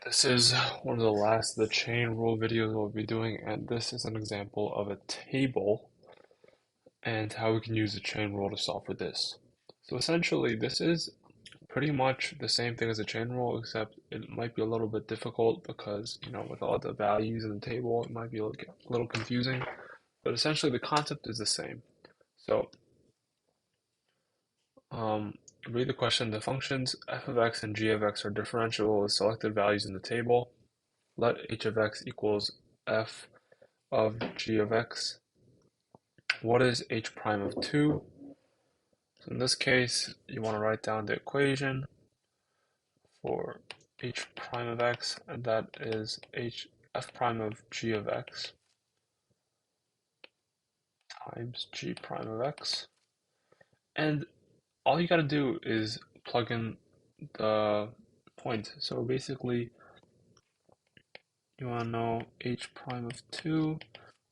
This is one of the last of the chain rule videos we'll be doing, and this is an example of a table and how we can use the chain rule to solve for this. So essentially, this is pretty much the same thing as a chain rule, except it might be a little bit difficult because, with all the values in the table, it might be a little confusing, but essentially the concept is the same. So, um, read the question. The functions f of x and g of x are differentiable with selected values in the table. Let h of x equals f of g of x. What is h prime of 2? So in this case, you want to write down the equation for h prime of x, and that is f prime of g of x times g prime of x. And all you got to do is plug in the point. So basically, you want to know h prime of 2.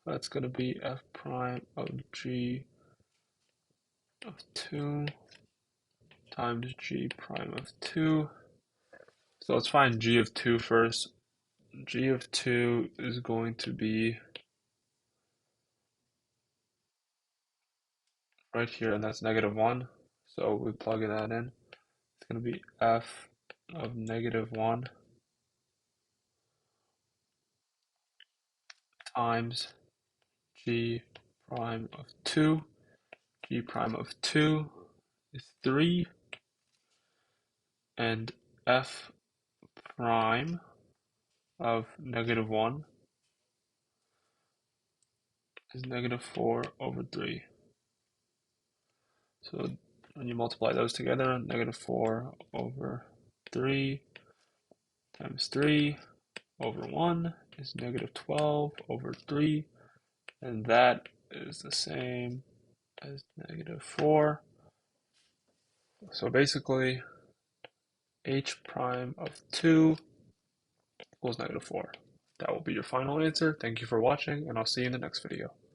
That's going to be f prime of g of 2 times g prime of 2. So let's find g of 2 first. G of 2 is going to be right here, and that's -1. So we plug that in. It's going to be f of -1 times g prime of 2. G prime of 2 is 3, and f prime of -1 is -4/3. So when you multiply those together, -4/3 times 3/1 is -12/3, and that is the same as -4. So basically, h prime of 2 equals -4. That will be your final answer. Thank you for watching, and I'll see you in the next video.